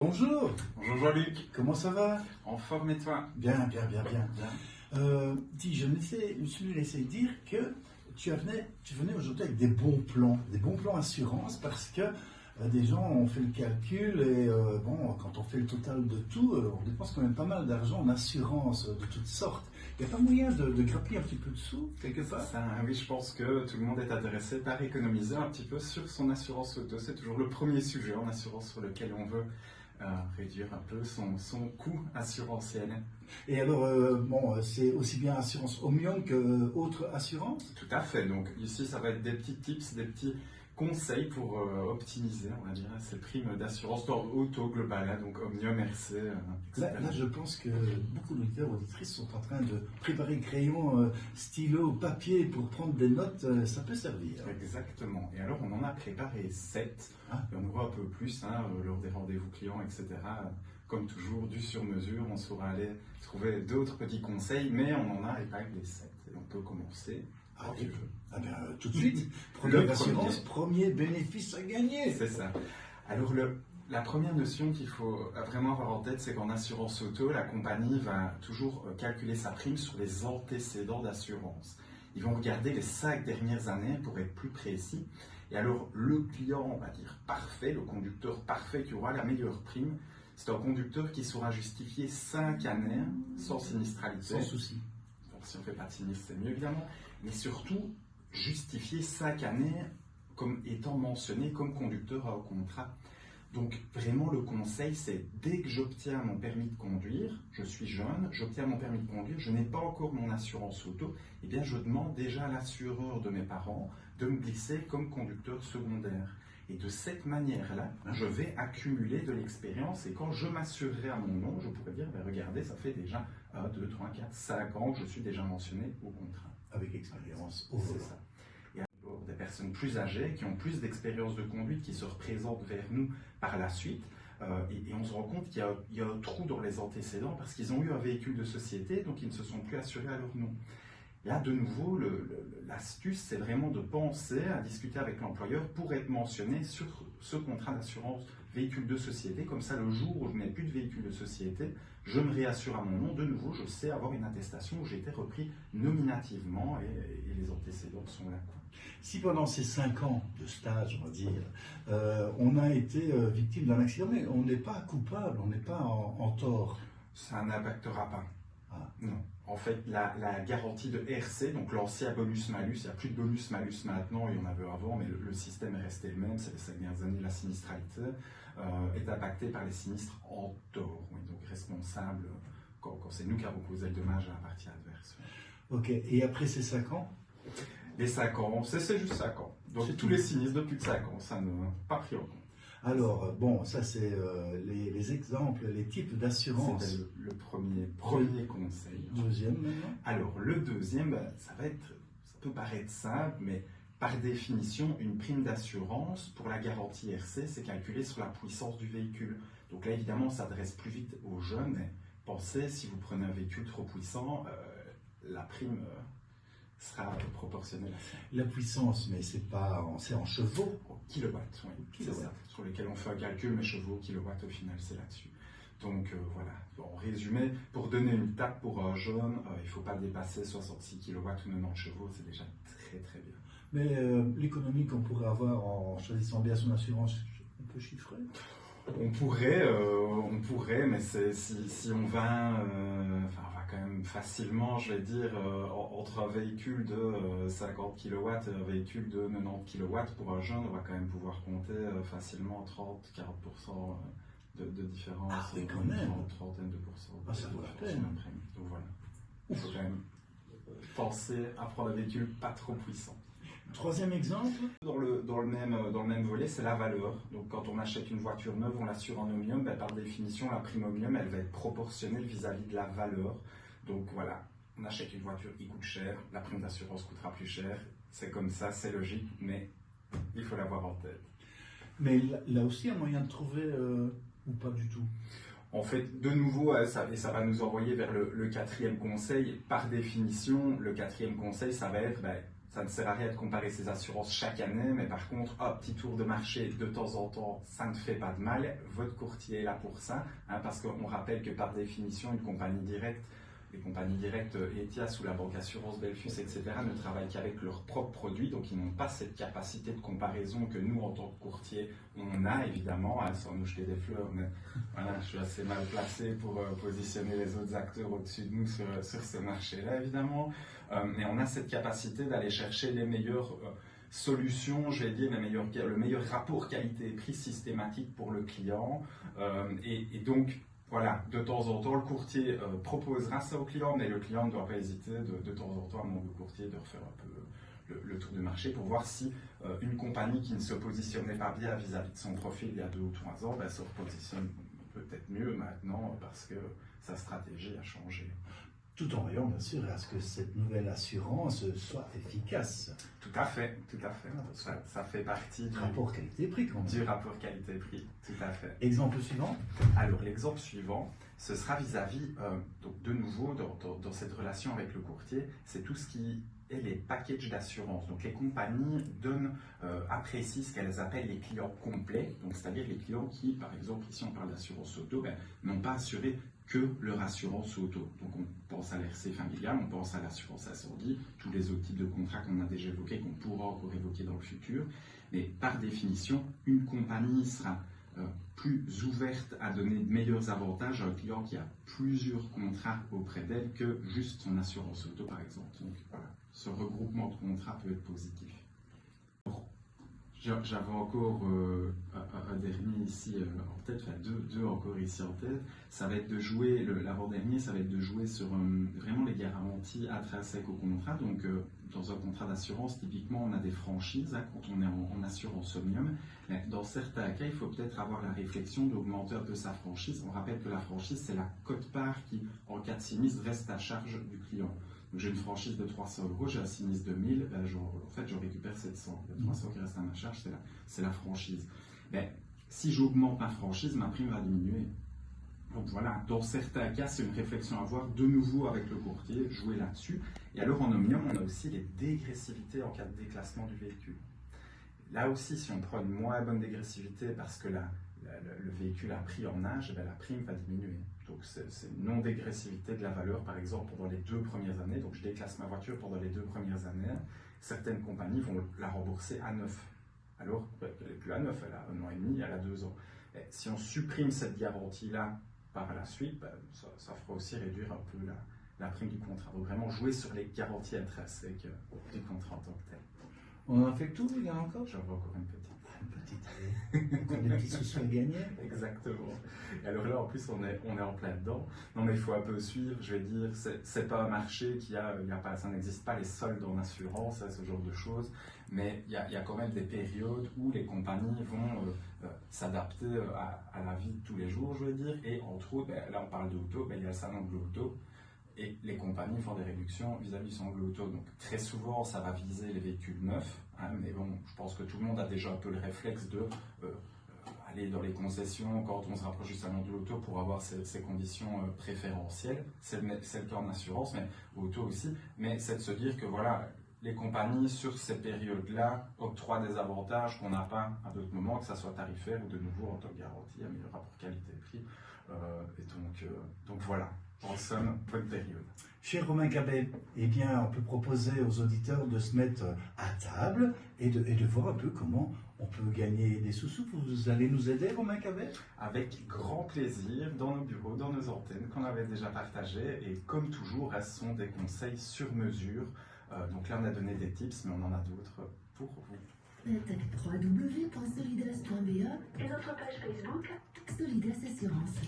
Bonjour, Bonjour Jean-Luc, comment ça va? en forme et toi? Bien, bien, bien, bien, bien. Dis, je me suis laissé dire que tu venais aujourd'hui avec des bons plans assurance parce que des gens ont fait le calcul et bon, quand on fait le total de tout, on dépense quand même pas mal d'argent en assurance de toutes sortes. Il n'y a pas moyen de grappiller un petit peu de sous quelque part? Oui, je pense que tout le monde est intéressé par économiser un petit peu sur son assurance auto. C'est toujours le premier sujet en assurance sur lequel on veut réduire un peu son coût assurantiel. Et alors, bon, c'est aussi bien assurance Omnium que autre assurance? Tout à fait. Donc ici, ça va être des petits tips, des petits conseils pour optimiser, on va dire, ces primes d'assurance auto globale, hein, donc Omnium, RC, etc. Là, je pense que beaucoup d'auditeurs et auditrices sont en train de préparer crayon, stylo, papier pour prendre des notes. Ça peut servir. Exactement. Et alors, on en a préparé 7. Ah. Et on voit un peu plus lors des rendez-vous clients, etc. Comme toujours, du sur-mesure, on saura aller trouver d'autres petits conseils, mais on en a épinglé 7. Et on peut commencer. Ah quand oui. tu veux. Ah bien, tout de suite. Le Première assurance, premier bénéfice à gagner. C'est ça. Alors, la première notion qu'il faut vraiment avoir en tête, c'est qu'en assurance auto, la compagnie va toujours calculer sa prime sur les antécédents d'assurance. Ils vont regarder les 5 dernières années pour être plus précis. Et alors, le client, on va dire parfait, le conducteur parfait qui aura la meilleure prime, c'est un conducteur qui saura justifier 5 années sans sinistralité. Sans souci. Donc, si on ne fait pas de sinistre, c'est mieux évidemment. Mais surtout, justifier 5 années comme étant mentionné comme conducteur au contrat. Donc vraiment le conseil c'est dès que j'obtiens mon permis de conduire, je suis jeune, j'obtiens mon permis de conduire, je n'ai pas encore mon assurance auto, eh bien je demande déjà à l'assureur de mes parents de me glisser comme conducteur secondaire. Et de cette manière-là, je vais accumuler de l'expérience et quand je m'assurerai à mon nom, je pourrais dire, ben regardez, ça fait déjà 1, 2, 3, 4, 5 ans que je suis déjà mentionné au contrat. Avec expérience au C'est volant. ça. Et alors, des personnes plus âgées, qui ont plus d'expérience de conduite, qui se représentent vers nous par la suite, et on se rend compte qu'il y a un trou dans les antécédents parce qu'ils ont eu un véhicule de société, donc ils ne se sont plus assurés à leur nom. Là, de nouveau, l'astuce, c'est vraiment de penser à discuter avec l'employeur pour être mentionné sur ce contrat d'assurance véhicule de société. Comme ça, le jour où je n'ai plus de véhicule de société, je me réassure à mon nom. De nouveau, je sais avoir une attestation où j'ai été repris nominativement et les antécédents sont là. Si pendant ces 5 ans de stage, on va dire, on a été victime d'un accident, mais on n'est pas coupable, on n'est pas en tort. Ça n'impactera pas. Ah. Non. En fait, la garantie de RC, donc l'ancien bonus-malus, il n'y a plus de bonus-malus maintenant, il y en avait avant, mais le système est resté le même, c'est les 5 dernières années, la sinistralité est impactée par les sinistres en tort, oui, donc responsable quand c'est nous qui avons causé le dommage à la partie adverse. Ok, et après ces 5 ans? Les 5 ans, c'est juste 5 ans. Donc tous les sinistres de plus de 5 ans, ça ne pas pris en compte. Alors, bon, ça c'est les exemples, les types d'assurance. C'était le premier conseil. Deuxième maintenant? Alors, le deuxième, ça peut paraître simple, mais par définition, une prime d'assurance pour la garantie RC, c'est calculé sur la puissance du véhicule. Donc là, évidemment, on s'adresse plus vite aux jeunes, mais pensez, si vous prenez un véhicule trop puissant, la prime sera proportionnelle à ça. La puissance, mais c'est en chevaux. Au kilowatt, oui, c'est ça, sur lesquels on fait un calcul, mais chevaux, kilowatts, au final, c'est là-dessus. Donc voilà, en résumé, pour donner une tape pour un jeune, il ne faut pas dépasser 66 kW ou 90 chevaux, c'est déjà très très bien. Mais l'économie qu'on pourrait avoir en choisissant bien son assurance, on peut chiffrer? On pourrait, mais si on va, on va quand même facilement, je vais dire, entre un véhicule de 50 kW et un véhicule de 90 kW, pour un jeune, on va quand même pouvoir compter facilement 30-40% de différence. Ah oui, quand même. Une trentaine de pourcents. Ah, ça vaut la peine. Donc voilà, il faut quand même penser à prendre un véhicule pas trop puissant. Troisième exemple? Dans le même volet, c'est la valeur. Donc quand on achète une voiture neuve, on l'assure en Omnium, par définition, la prime Omnium, elle va être proportionnelle vis-à-vis de la valeur. Donc voilà, on achète une voiture qui coûte cher, la prime d'assurance coûtera plus cher. C'est comme ça, c'est logique, mais il faut l'avoir en tête. Mais là aussi, un moyen de trouver ou pas du tout? En fait, de nouveau, ça va nous envoyer vers le quatrième conseil. Par définition, le quatrième conseil, ça va être ça ne sert à rien de comparer ses assurances chaque année, mais par contre, petit tour de marché de temps en temps, ça ne fait pas de mal. Votre courtier est là pour ça, parce qu'on rappelle que par définition, une compagnie directe, les compagnies directes Etias ou la Banque Assurance Belfius, etc., ne travaillent qu'avec leurs propres produits, donc ils n'ont pas cette capacité de comparaison que nous, en tant que courtier, on a évidemment, sans nous jeter des fleurs, mais voilà, je suis assez mal placé pour positionner les autres acteurs au-dessus de nous sur ce marché-là, évidemment. Mais on a cette capacité d'aller chercher les meilleures solutions, je vais dire, le meilleur rapport qualité-prix systématique pour le client. Et donc, voilà, de temps en temps, le courtier proposera ça au client, mais le client ne doit pas hésiter de temps en temps à demander au courtier de refaire un peu le tour du marché pour voir si une compagnie qui ne se positionnait pas bien vis-à-vis de son profil il y a 2 ou 3 ans, se repositionne peut-être mieux maintenant parce que sa stratégie a changé. Tout en veillant bien sûr à ce que cette nouvelle assurance soit efficace. Tout à fait, tout à fait. Ça fait partie du rapport qualité-prix quand même. Du rapport qualité-prix, tout à fait. Exemple suivant. Alors l'exemple suivant, ce sera vis-à-vis, donc de nouveau dans cette relation avec le courtier, c'est tout ce qui est les packages d'assurance. Donc les compagnies apprécient ce qu'elles appellent les clients complets, donc c'est-à-dire les clients qui, par exemple, ici on parle d'assurance auto, n'ont pas assuré que leur assurance auto. Donc on pense à l'RC familial, on pense à l'assurance incendie, tous les autres types de contrats qu'on a déjà évoqués, qu'on pourra encore évoquer dans le futur. Mais par définition, une compagnie sera plus ouverte à donner de meilleurs avantages à un client qui a plusieurs contrats auprès d'elle que juste son assurance auto, par exemple. Donc voilà, ce regroupement de contrats peut être positif. J'avais encore un dernier ici en tête, enfin deux encore ici en tête. Ça va être de jouer, l'avant-dernier, ça va être de jouer sur vraiment les garanties intrinsèques au contrat. Donc dans un contrat d'assurance, typiquement, on a des franchises quand on est en assurance omnium. Mais dans certains cas, il faut peut-être avoir la réflexion d'augmenter un peu sa franchise. On rappelle que la franchise, c'est la quote-part qui, en cas de sinistre, reste à charge du client. J'ai une franchise de 300 €, j'ai un sinistre de 1000, en fait, je récupère 700. Les 300 qui restent à ma charge, c'est la franchise. Mais si j'augmente ma franchise, ma prime va diminuer. Donc voilà, dans certains cas, c'est une réflexion à avoir de nouveau avec le courtier, jouer là-dessus. Et alors en omnium, on a aussi les dégressivités en cas de déclassement du véhicule. Là aussi, si on prend une moins bonne dégressivité parce que le véhicule a pris en âge, la prime va diminuer. Donc c'est une non-dégressivité de la valeur, par exemple, pendant les 2 premières années. Donc je déclasse ma voiture pendant les 2 premières années. Certaines compagnies vont la rembourser à 9. Alors qu'elle n'est plus à 9, elle a 1 an et demi, elle a 2 ans. Et si on supprime cette garantie-là par la suite, ça fera aussi réduire un peu la prime du contrat. Donc vraiment jouer sur les garanties intrinsèques du contrat en tant que tel. On en a fait le tour, il y en a encore? J'en veux encore une petite. Encore des petits sous à gagner. Exactement. Et alors là, en plus, on est en plein dedans. Non, mais il faut un peu suivre. Je vais dire, c'est pas un marché ça n'existe pas les soldes en assurance, ce genre de choses. Mais il y a quand même des périodes où les compagnies vont s'adapter à la vie de tous les jours, je vais dire. Et entre autres, là, on parle d'auto, il y a le salon de l'auto. Et les compagnies font des réductions vis-à-vis son auto. Donc très souvent, ça va viser les véhicules neufs. Mais bon, je pense que tout le monde a déjà un peu le réflexe de aller dans les concessions quand on se rapproche du salon de l'auto pour avoir ces conditions préférentielles. C'est le cas en assurance, mais auto aussi. Mais c'est de se dire que voilà, les compagnies sur ces périodes-là octroient des avantages qu'on n'a pas à d'autres moments, que ce soit tarifaire ou de nouveau en tant que garantie, un meilleur rapport qualité-prix. Donc voilà. En somme, bonne période. Cher Romain Cabet, eh bien, on peut proposer aux auditeurs de se mettre à table et de voir un peu comment on peut gagner des sous-sous. Vous allez nous aider, Romain Cabet? Avec grand plaisir, dans nos bureaux, dans nos antennes qu'on avait déjà partagées. Et comme toujours, ce sont des conseils sur mesure. Donc là, on a donné des tips, mais on en a d'autres pour vous. Tapez www.solidas.be et notre page Facebook Solidas Assurance.